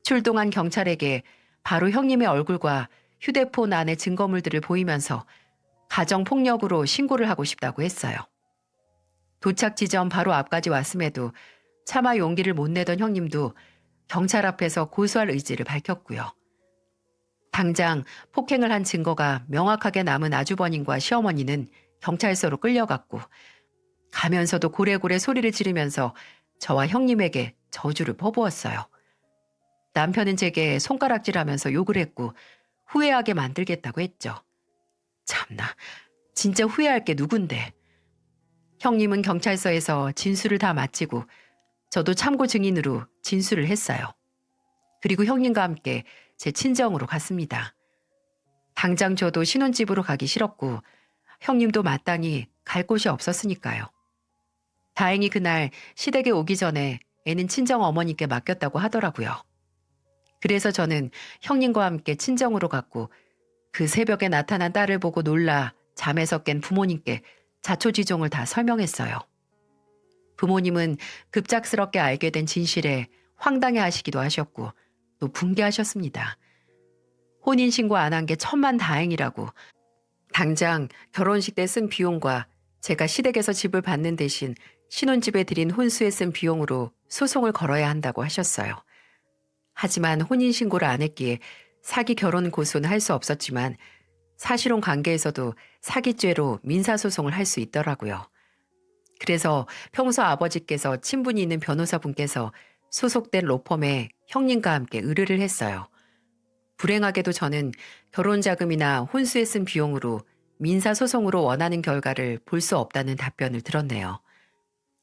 출동한 경찰에게 바로 형님의 얼굴과 휴대폰 안의 증거물들을 보이면서 가정폭력으로 신고를 하고 싶다고 했어요. 도착 지점 바로 앞까지 왔음에도 차마 용기를 못 내던 형님도 경찰 앞에서 고소할 의지를 밝혔고요. 당장 폭행을 한 증거가 명확하게 남은 아주버님과 시어머니는 경찰서로 끌려갔고 가면서도 고래고래 소리를 지르면서 저와 형님에게 저주를 퍼부었어요. 남편은 제게 손가락질하면서 욕을 했고 후회하게 만들겠다고 했죠. 참나, 진짜 후회할 게 누군데. 형님은 경찰서에서 진술을 다 마치고 저도 참고 증인으로 진술을 했어요. 그리고 형님과 함께 제 친정으로 갔습니다. 당장 저도 신혼집으로 가기 싫었고 형님도 마땅히 갈 곳이 없었으니까요. 다행히 그날 시댁에 오기 전에 애는 친정 어머니께 맡겼다고 하더라고요. 그래서 저는 형님과 함께 친정으로 갔고 그 새벽에 나타난 딸을 보고 놀라 잠에서 깬 부모님께 자초지종을 다 설명했어요. 부모님은 급작스럽게 알게 된 진실에 황당해하시기도 하셨고 또 붕괴하셨습니다. 혼인신고 안 한 게 천만다행이라고 당장 결혼식 때 쓴 비용과 제가 시댁에서 집을 받는 대신 신혼집에 들인 혼수에 쓴 비용으로 소송을 걸어야 한다고 하셨어요. 하지만 혼인신고를 안 했기에 사기 결혼 고소는 할 수 없었지만 사실혼 관계에서도 사기죄로 민사소송을 할 수 있더라고요. 그래서 평소 아버지께서 친분이 있는 변호사분께서 소속된 로펌에 형님과 함께 의뢰를 했어요. 불행하게도 저는 결혼자금이나 혼수에 쓴 비용으로 민사소송으로 원하는 결과를 볼 수 없다는 답변을 들었네요.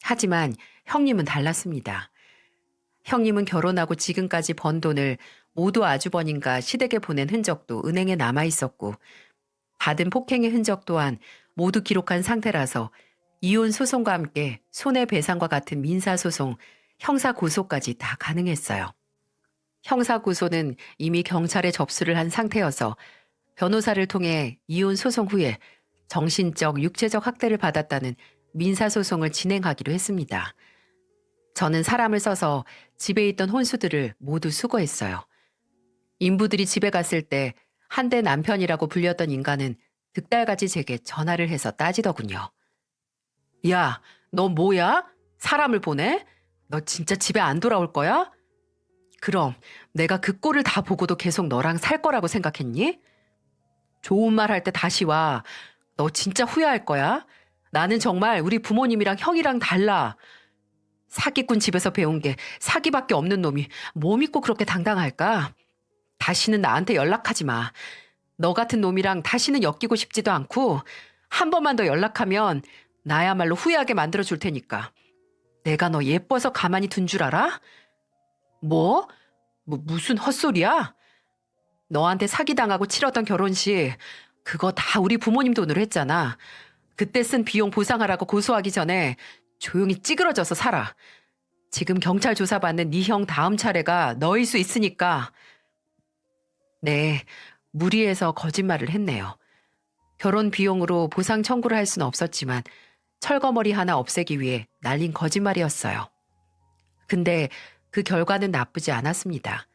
하지만 형님은 달랐습니다. 형님은 결혼하고 지금까지 번 돈을 모두 아주버님과 시댁에 보낸 흔적도 은행에 남아 있었고 받은 폭행의 흔적 또한 모두 기록한 상태라서 이혼 소송과 함께 손해배상과 같은 민사소송, 형사고소까지 다 가능했어요. 형사고소는 이미 경찰에 접수를 한 상태여서 변호사를 통해 이혼 소송 후에 정신적, 육체적 학대를 받았다는 민사소송을 진행하기로 했습니다. 저는 사람을 써서 집에 있던 혼수들을 모두 수거했어요. 인부들이 집에 갔을 때 한때 남편이라고 불렸던 인간은 득달같이 제게 전화를 해서 따지더군요. 야, 너 뭐야? 사람을 보내? 너 진짜 집에 안 돌아올 거야? 그럼 내가 그 꼴을 다 보고도 계속 너랑 살 거라고 생각했니? 좋은 말 할 때 다시 와. 너 진짜 후회할 거야. 나는 정말 우리 부모님이랑 형이랑 달라. 사기꾼 집에서 배운 게 사기밖에 없는 놈이 뭐 믿고 그렇게 당당할까? 다시는 나한테 연락하지 마. 너 같은 놈이랑 다시는 엮이고 싶지도 않고 한 번만 더 연락하면 나야말로 후회하게 만들어 줄 테니까. 내가 너 예뻐서 가만히 둔 줄 알아? 무슨 헛소리야? 너한테 사기당하고 치렀던 결혼식, 그거 다 우리 부모님 돈으로 했잖아. 그때 쓴 비용 보상하라고 고소하기 전에 조용히 찌그러져서 살아. 지금 경찰 조사받는 네 형 다음 차례가 너일 수 있으니까. 네, 무리해서 거짓말을 했네요. 결혼 비용으로 보상 청구를 할 수는 없었지만 철거머리 하나 없애기 위해 날린 거짓말이었어요. 근데 그 결과는 나쁘지 않았습니다.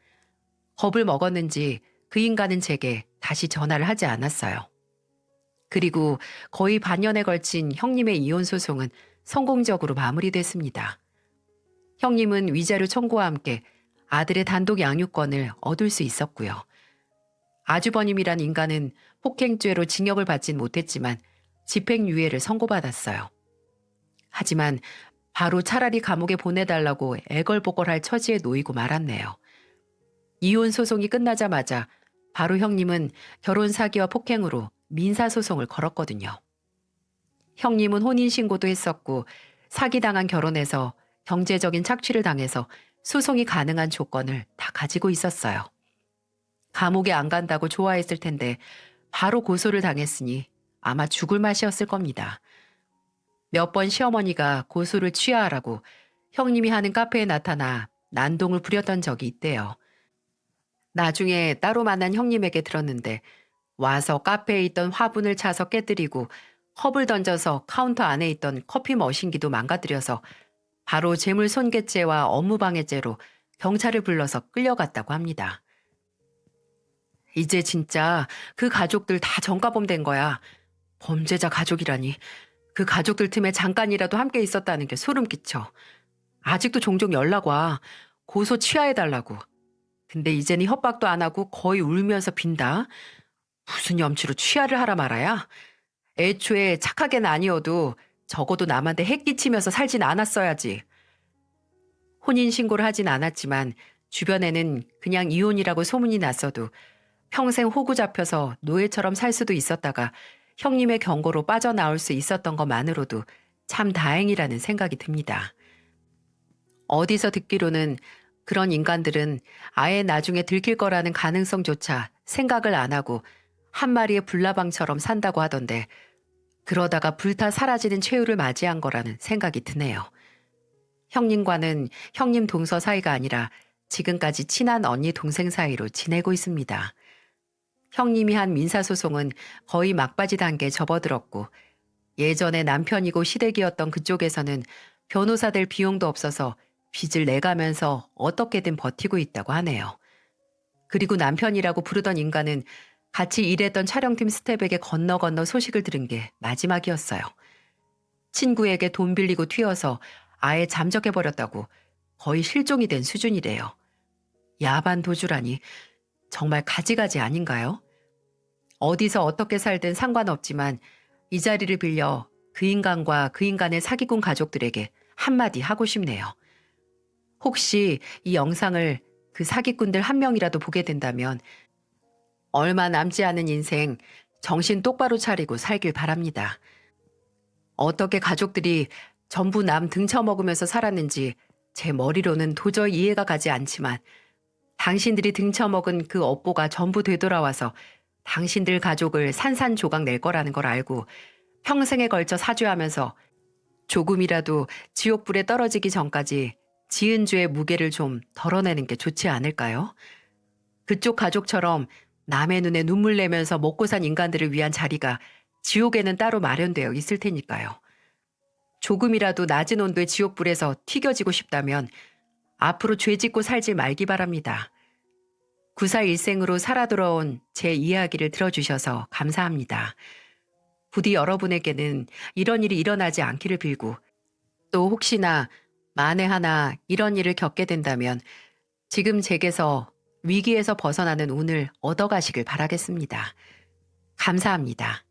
겁을 먹었는지 그 인간은 제게 다시 전화를 하지 않았어요. 그리고 거의 반년에 걸친 형님의 이혼 소송은 성공적으로 마무리됐습니다. 형님은 위자료 청구와 함께 아들의 단독 양육권을 얻을 수 있었고요. 아주버님이란 인간은 폭행죄로 징역을 받진 못했지만 집행유예를 선고받았어요. 하지만 바로 차라리 감옥에 보내달라고 애걸복걸할 처지에 놓이고 말았네요. 이혼 소송이 끝나자마자 바로 형님은 결혼 사기와 폭행으로 민사소송을 걸었거든요. 형님은 혼인신고도 했었고 사기당한 결혼에서 경제적인 착취를 당해서 소송이 가능한 조건을 다 가지고 있었어요. 감옥에 안 간다고 좋아했을 텐데 바로 고소를 당했으니 아마 죽을 맛이었을 겁니다. 몇 번 시어머니가 고소를 취하하라고 형님이 하는 카페에 나타나 난동을 부렸던 적이 있대요. 나중에 따로 만난 형님에게 들었는데 와서 카페에 있던 화분을 차서 깨뜨리고 컵을 던져서 카운터 안에 있던 커피 머신기도 망가뜨려서 바로 재물손괴죄와 업무방해죄로 경찰을 불러서 끌려갔다고 합니다. 이제 진짜 그 가족들 다 전과범 된 거야. 범죄자 가족이라니. 그 가족들 틈에 잠깐이라도 함께 있었다는 게 소름 끼쳐. 아직도 종종 연락 와. 고소 취하해달라고. 근데 이제는 협박도 안 하고 거의 울면서 빈다. 무슨 염치로 취하를 하라 말아야? 애초에 착하게는 아니어도 적어도 남한테 해끼치면서 살진 않았어야지. 혼인신고를 하진 않았지만 주변에는 그냥 이혼이라고 소문이 났어도 평생 호구 잡혀서 노예처럼 살 수도 있었다가 형님의 경고로 빠져나올 수 있었던 것만으로도 참 다행이라는 생각이 듭니다. 어디서 듣기로는 그런 인간들은 아예 나중에 들킬 거라는 가능성조차 생각을 안 하고 한 마리의 불나방처럼 산다고 하던데 그러다가 불타 사라지는 최후를 맞이한 거라는 생각이 드네요. 형님과는 형님 동서 사이가 아니라 지금까지 친한 언니 동생 사이로 지내고 있습니다. 형님이 한 민사소송은 거의 막바지 단계에 접어들었고 예전에 남편이고 시댁이었던 그쪽에서는 변호사 될 비용도 없어서 빚을 내가면서 어떻게든 버티고 있다고 하네요. 그리고 남편이라고 부르던 인간은 같이 일했던 촬영팀 스텝에게 건너 소식을 들은 게 마지막이었어요. 친구에게 돈 빌리고 튀어서 아예 잠적해버렸다고 거의 실종이 된 수준이래요. 야반 도주라니 정말 가지가지 아닌가요? 어디서 어떻게 살든 상관없지만 이 자리를 빌려 그 인간과 그 인간의 사기꾼 가족들에게 한마디 하고 싶네요. 혹시 이 영상을 그 사기꾼들 한 명이라도 보게 된다면 얼마 남지 않은 인생 정신 똑바로 차리고 살길 바랍니다. 어떻게 가족들이 전부 남 등쳐먹으면서 살았는지 제 머리로는 도저히 이해가 가지 않지만 당신들이 등쳐먹은 그 업보가 전부 되돌아와서 당신들 가족을 산산조각 낼 거라는 걸 알고 평생에 걸쳐 사죄하면서 조금이라도 지옥불에 떨어지기 전까지 지은 죄의 무게를 좀 덜어내는 게 좋지 않을까요? 그쪽 가족처럼 남의 눈에 눈물 내면서 먹고 산 인간들을 위한 자리가 지옥에는 따로 마련되어 있을 테니까요. 조금이라도 낮은 온도의 지옥불에서 튀겨지고 싶다면 앞으로 죄 짓고 살지 말기 바랍니다. 구사 일생으로 살아 돌아온 제 이야기를 들어주셔서 감사합니다. 부디 여러분에게는 이런 일이 일어나지 않기를 빌고 또 혹시나 만에 하나 이런 일을 겪게 된다면 지금 제게서 위기에서 벗어나는 운을 얻어가시길 바라겠습니다. 감사합니다.